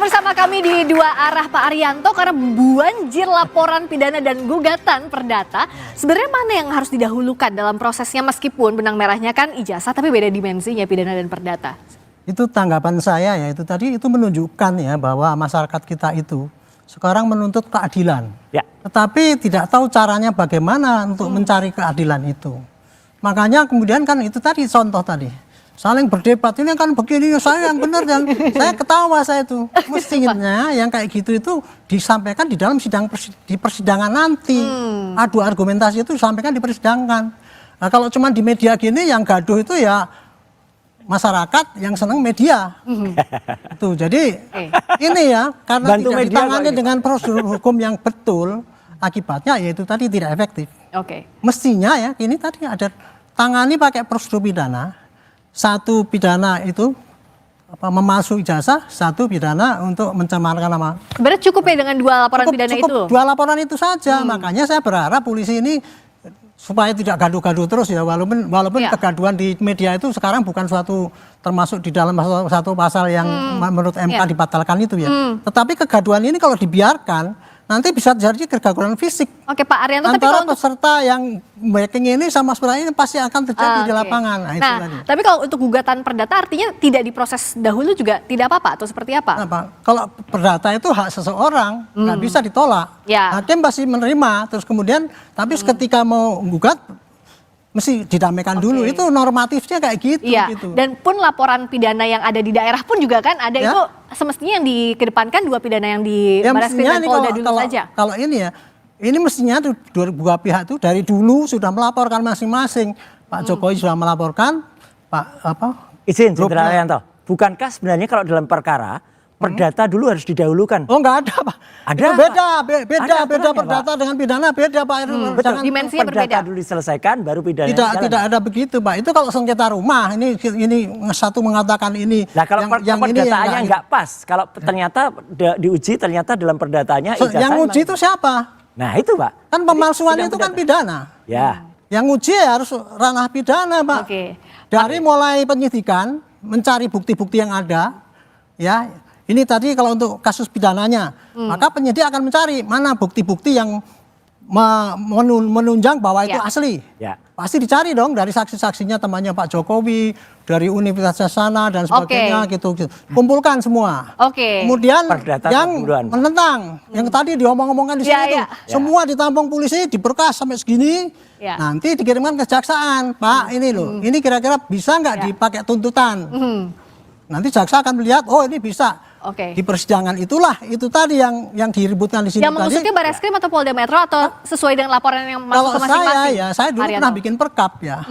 bersama kami di Dua Arah Pak Arianto karena banjir laporan pidana dan gugatan perdata. Sebenarnya mana yang harus didahulukan dalam prosesnya meskipun benang merahnya kan ijazah tapi beda dimensinya pidana dan perdata. Itu tanggapan saya ya, itu tadi itu menunjukkan ya bahwa masyarakat kita itu sekarang menuntut keadilan. Ya. Tetapi tidak tahu caranya bagaimana untuk mencari keadilan itu. Makanya kemudian kan itu tadi contoh tadi. Saling berdebat, ini kan begini, saya yang benar dan saya ketawa saya itu. Mestinya yang kayak gitu itu disampaikan di dalam di persidangan nanti. Adu argumentasi itu disampaikan di persidangan. Nah, kalau cuma di media gini yang gaduh itu ya masyarakat yang senang media. Tuh, jadi ini ya karena bantu tidak ditangani dengan prosedur hukum yang betul, akibatnya yaitu tadi tidak efektif. Mestinya ya ini tadi ada tangani pakai prosedur pidana. Satu pidana itu memalsu ijazah, satu pidana untuk mencemarkan nama. Sebenarnya cukup ya dengan dua laporan pidana itu? Dua laporan itu saja, makanya saya berharap polisi ini supaya tidak gaduh-gaduh terus ya, walaupun kegaduhan di media itu sekarang bukan suatu termasuk di dalam satu pasal yang menurut MK dibatalkan itu ya. Tetapi kegaduhan ini kalau dibiarkan nanti bisa jadi kegaduhan fisik. Oke Pak Arianto, antara tapi peserta yang backing ini sama sebenarnya ini pasti akan terjadi di lapangan. Nah, tapi kalau untuk gugatan perdata artinya tidak diproses dahulu juga tidak apa-apa atau seperti apa? Kalau perdata itu hak seseorang, nggak bisa ditolak. Hakim pasti menerima, terus kemudian tapi ketika mau gugat mesti didamaikan dulu, itu normatifnya kayak gitu. Gitu. Dan pun laporan pidana yang ada di daerah pun juga kan ada itu semestinya yang dikedepankan dua pidana yang di Barreskrim dan Polda dulu saja. Kalau ini ya, ini mestinya dua pihak itu dari dulu sudah melaporkan masing-masing. Pak Jokowi sudah melaporkan, Izin, Jenderal Arianto, bukankah sebenarnya kalau dalam perkara perdata dulu harus didahulukan? Oh enggak ada Pak. Ada beda perdata dengan pidana beda Pak. Betul. Dimensinya berbeda. Perdata dulu diselesaikan baru pidana. Tidak ada begitu Pak. Itu kalau sengketa rumah ini satu mengatakan ini. Nah kalau yang perdataannya enggak pas. Kalau ternyata diuji ternyata dalam perdatanya yang uji itu siapa? Nah itu Pak. Kan pemalsuan itu kan pidana. Ya. Yang uji harus ranah pidana Pak. Dari mulai penyidikan mencari bukti-bukti yang ada ya. Ini tadi kalau untuk kasus pidananya, maka penyidik akan mencari mana bukti-bukti yang menunjang bahwa itu asli. Pasti dicari dong dari saksi-saksinya temannya Pak Jokowi, dari universitas sana dan sebagainya gitu. Kumpulkan semua. Kemudian yang menentang, yang tadi diomong-omongkan di sini itu, semua ditampung polisi, diberkas sampai segini, nanti dikirimkan ke kejaksaan. Pak ini loh, ini kira-kira bisa nggak dipakai tuntutan? Nanti jaksa akan melihat, oh ini bisa. Di persidangan itulah itu tadi yang diributkan di sini. Yang mengusutnya Barreskrim atau Polda Metro atau sesuai dengan laporan yang masuk ke masing-masing? Saya dulu pernah bikin perkap ya.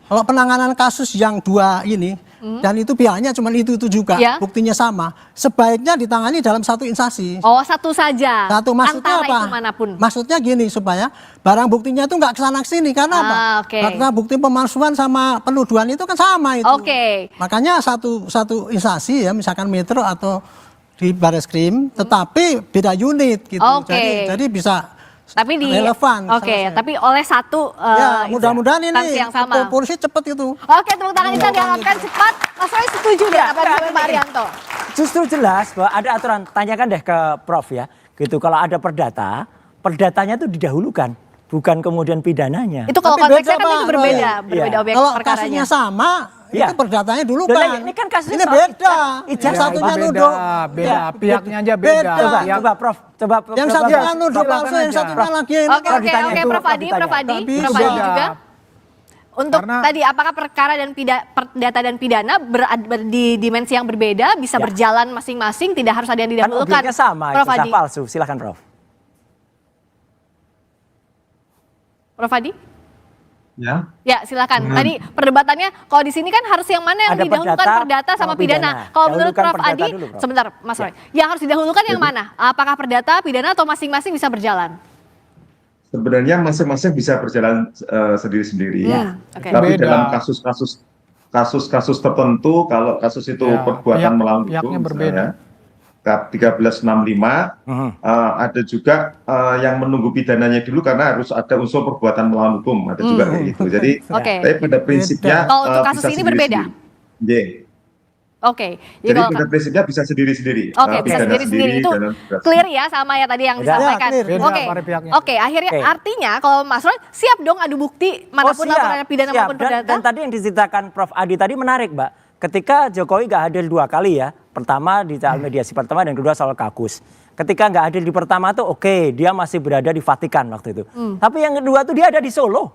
Kalau penanganan kasus yang dua ini dan itu pihaknya cuma itu juga, buktinya sama, sebaiknya ditangani dalam satu instansi. Oh satu saja. Satu, maksudnya apa? Maksudnya gini supaya barang buktinya itu nggak kesana kesini karena apa? Karena bukti pemalsuan sama penuduhan itu kan sama itu. Makanya satu instansi ya, misalkan Metro atau di Barreskrim, tetapi beda unit gitu. Jadi bisa. Tapi relevan. Tapi oleh satu mudah-mudahan ini yang sama. Polisi cepat itu. Tepuk tangan kita diharapkan cepat. Mas Roy setuju nggak apa yang Pak Arianto? Justru jelas bahwa ada aturan, tanyakan deh ke Prof ya. Gitu kalau ada perdatanya itu didahulukan, bukan kemudian pidananya. Itu kalau konteksnya kan itu berbeda objek kalau perkaranya. Kasusnya sama, itu perdatanya dulu kan. Ini kan kasusnya ini beda. Yang satunya nuduh. Beda. Pihaknya aja beda. Coba Prof. Yang satunya nuduh palsu, yang satunya lagi. Oke, Prof Adi juga. Untuk tadi apakah perkara dan perdata dan pidana di dimensi yang berbeda bisa berjalan masing-masing, tidak harus ada yang didahulukan. Kan objeknya sama, Prof Adi. Palsu. Silakan Prof. Prof Adi? Ya, silakan. Tadi perdebatannya kalau di sini kan harus yang mana yang didahulukan perdata sama pidana. Kalau menurut Prof Adi, sebentar Mas Roy, yang harus didahulukan yang mana? Apakah perdata, pidana atau masing-masing bisa berjalan? Sebenarnya masing-masing bisa berjalan sendiri-sendiri. Tapi dalam kasus-kasus tertentu, kalau kasus itu perbuatan melawan hukum, misalnya 1365, ada juga yang menunggu pidananya dulu karena harus ada unsur perbuatan melawan hukum, ada juga kayak gitu. Jadi, tapi pada prinsipnya kalau untuk kasus ini berbeda. Oke. Jadi pidana prinsipnya bisa sendiri-sendiri. Oke, bisa sendiri-sendiri. Itu clear ya sama ya tadi yang disampaikan. Oke, akhirnya artinya kalau Mas Roy siap dong adu bukti manapun laporan pidana maupun perdata. Dan tadi yang diceritakan Prof. Adi tadi menarik, Mbak. Ketika Jokowi nggak hadir 2 kali ya, pertama di soal mediasi pertama dan kedua soal kakus. Ketika nggak hadir di pertama tuh oke, dia masih berada di Vatikan waktu itu. Tapi yang kedua tuh dia ada di Solo.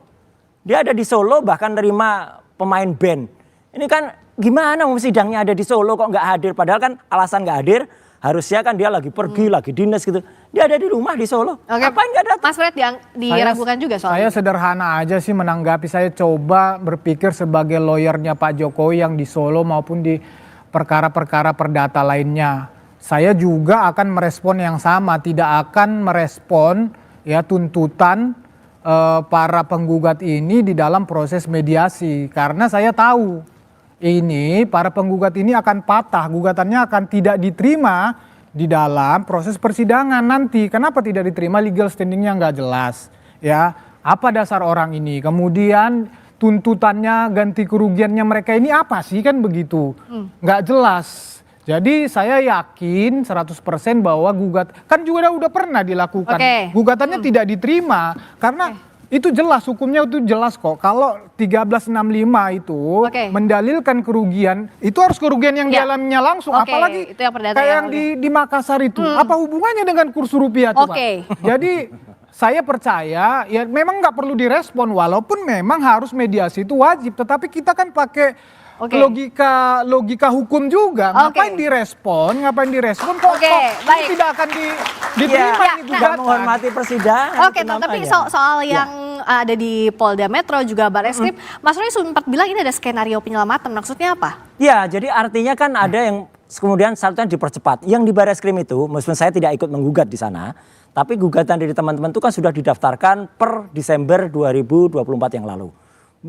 Dia ada di Solo bahkan nerima pemain band. Ini kan gimana mau sidangnya ada di Solo kok nggak hadir? Padahal kan alasan nggak hadir harusnya kan dia lagi pergi, lagi dinas gitu. Dia ada di rumah di Solo. Ngapain nggak datang? Mas Fred diragukan juga soalnya. Saya sederhana aja sih menanggapi. Saya coba berpikir sebagai lawyernya Pak Jokowi yang di Solo maupun di perkara-perkara perdata lainnya. Saya juga akan merespon yang sama, tidak akan merespon ya tuntutan para penggugat ini di dalam proses mediasi. Karena saya tahu ini para penggugat ini akan patah, gugatannya akan tidak diterima di dalam proses persidangan nanti. Kenapa tidak diterima? Legal standingnya nggak jelas. Ya, apa dasar orang ini? Kemudian tuntutannya, ganti kerugiannya mereka ini apa sih, kan begitu? Nggak jelas. Jadi saya yakin 100% bahwa kan juga udah pernah dilakukan. Gugatannya tidak diterima karena itu jelas, hukumnya itu jelas kok. Kalau 1365 itu mendalilkan kerugian, itu harus kerugian yang dialaminya langsung. Apalagi itu yang kayak yang di Makassar itu. Apa hubungannya dengan kurs rupiah coba? Jadi saya percaya ya memang nggak perlu direspon walaupun memang harus mediasi itu wajib. Tetapi kita kan pakai logika hukum juga. Ngapain direspon kok ini tidak akan diterima ini gugatan. Menghormati persidangan. Tapi soal yang ada di Polda Metro juga Barreskrim, Mas Roy sempat bilang ini ada skenario penyelamatan, maksudnya apa? Ya, jadi artinya kan ada yang kemudian satunya dipercepat. Yang di Barreskrim itu, meskipun saya tidak ikut menggugat di sana, tapi gugatan dari teman-teman itu kan sudah didaftarkan per Desember 2024 yang lalu.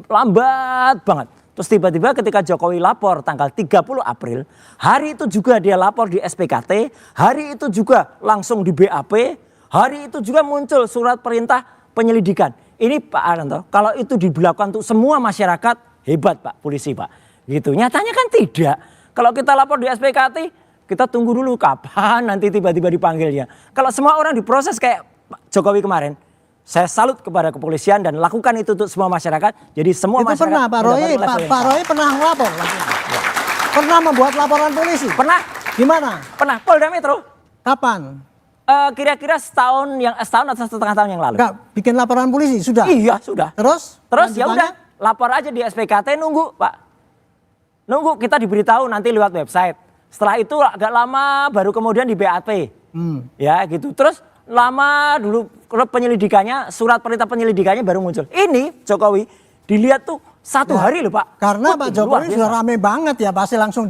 Lambat banget. Terus tiba-tiba ketika Jokowi lapor tanggal 30 April, hari itu juga dia lapor di SPKT, hari itu juga langsung di BAP, hari itu juga muncul surat perintah penyelidikan. Ini Pak Arianto, kalau itu diberlakukan untuk semua masyarakat, hebat Pak polisi Pak. Gitu. Nyatanya kan tidak. Kalau kita lapor di SPKT, kita tunggu dulu kapan nanti tiba-tiba dipanggilnya. Kalau semua orang diproses kayak Pak Jokowi kemarin, saya salut kepada kepolisian dan lakukan itu untuk semua masyarakat. Jadi semua itu masyarakat. Pernah Pak Roy pernah ngelapor. Pernah membuat laporan polisi? Pernah. Gimana? Pernah. Polda Metro. Kapan? Kira-kira setahun atau setengah tahun yang lalu. Enggak, bikin laporan polisi sudah? Iya sudah. Terus ya udah lapor aja di SPKT, nunggu Pak. Nunggu kita diberitahu nanti lewat website. Setelah itu agak lama baru kemudian di BAP. Ya gitu. Terus lama dulu penyelidikannya, surat perintah penyelidikannya baru muncul. Ini Jokowi dilihat tuh 1 hari loh Pak. Karena Pak Jokowi sudah rame banget ya, pasti langsung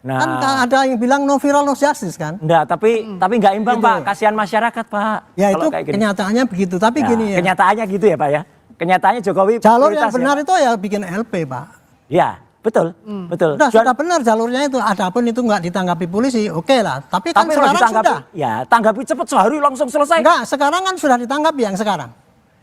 kan ada yang bilang no viral no justice kan? Enggak, tapi nggak imbang gitu. Pak, kasihan masyarakat Pak. Ya itu kenyataannya begitu, tapi gini ya. Kenyataannya gitu ya Pak ya. Kenyataannya Jokowi jalur yang benar itu ya bikin LP Pak. Ya. Betul. Sudah benar jalurnya itu. Adapun itu nggak ditanggapi polisi, oke lah. Tapi kan sekarang sudah. Ya, tanggapi cepat sehari langsung selesai. Enggak, sekarang kan sudah ditanggapi yang sekarang.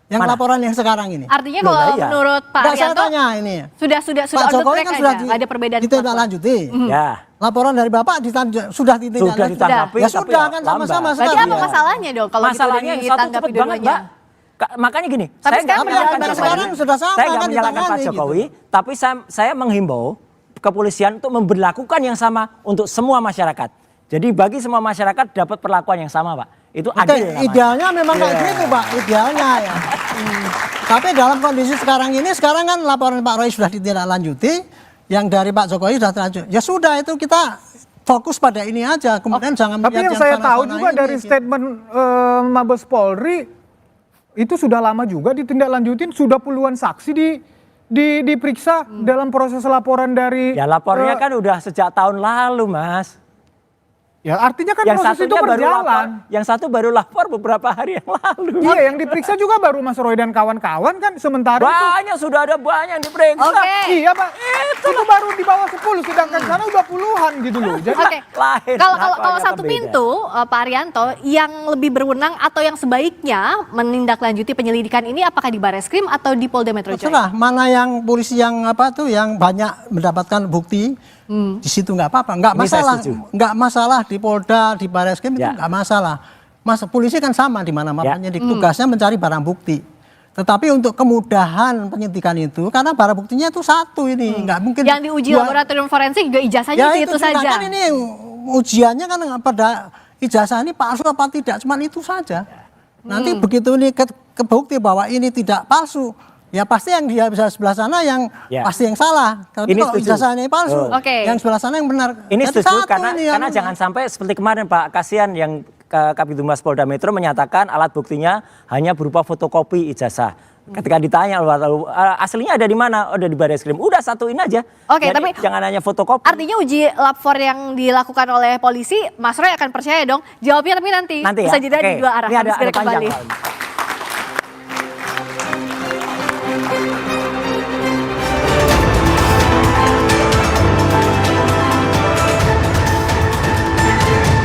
Yang laporan yang sekarang ini. Artinya kalau menurut Pak Arianto, saya tanya ini. Sudah Pak Jokowi kan sudah ada perbedaan ditindaklanjuti. Ya. Laporan dari Bapak sudah ditanggapi. Ya sudah kan sama-sama sekarang. Berarti apa masalahnya dong kalau masalahnya gitu ditanggapi dua-duanya? Makanya gini, tapi saya nggak menyalahkan Pak Jokowi, tapi saya menghimbau kepolisian untuk memberlakukan yang sama untuk semua masyarakat. Jadi bagi semua masyarakat dapat perlakuan yang sama Pak. Itu adil namanya. Idealnya memang kayak gitu Pak, idealnya ya. Tapi dalam kondisi sekarang kan laporan Pak Roy sudah ditindaklanjuti, yang dari Pak Jokowi sudah terlanjut. Ya sudah itu kita fokus pada ini aja, kemudian jangan tapi yang saya tahu juga dari statement Mabes Polri, itu sudah lama juga ditindaklanjutin, sudah puluhan saksi diperiksa dalam proses laporan dari. Ya lapornya kan udah sejak tahun lalu Mas. Ya artinya kan proses itu berjalan. Yang satu baru lapor beberapa hari yang lalu. Iya, yang diperiksa juga baru Mas Roy dan kawan-kawan kan sementara banyak, sudah ada banyak yang diperiksa. Iya Pak, itu baru di bawah 10, sedangkan sana udah puluhan gitu loh. Jadi kalau satu pintu Pak Arianto yang lebih berwenang atau yang sebaiknya menindaklanjuti penyelidikan ini apakah di Barreskrim atau di Polda Metro Jaya? Terserah mana yang polisi yang yang banyak mendapatkan bukti Di situ nggak apa-apa, nggak masalah di Polda, di Barreskrim itu nggak masalah. Polisi kan sama di mana penyidik tugasnya mencari barang bukti. Tetapi untuk kemudahan penyidikan itu, karena barang buktinya itu satu ini, nggak mungkin. Yang diuji laboratorium forensik juga ijazahnya itu saja. Kan ini ujiannya kan pada ijazah ini palsu apa tidak, cuma itu saja. Nanti begitu ini kebukti bahwa ini tidak palsu, ya pasti yang dia bisa sebelah sana yang pasti yang salah. Kalau ijazah ini palsu, yang sebelah sana yang benar. Ini setuju karena jangan sampai seperti kemarin Pak Kasihan yang Kabitumas Polda Metro menyatakan alat buktinya hanya berupa fotokopi ijazah. Ketika ditanya aslinya ada di mana? Ada di Barreskrim. Udah satuin aja. Oke, tapi jangan hanya fotokopi. Artinya uji lapor yang dilakukan oleh polisi, Mas Roy akan percaya dong. Jawabnya tapi nanti bisa jeda di dua arah. Ini ada kembali. panjang.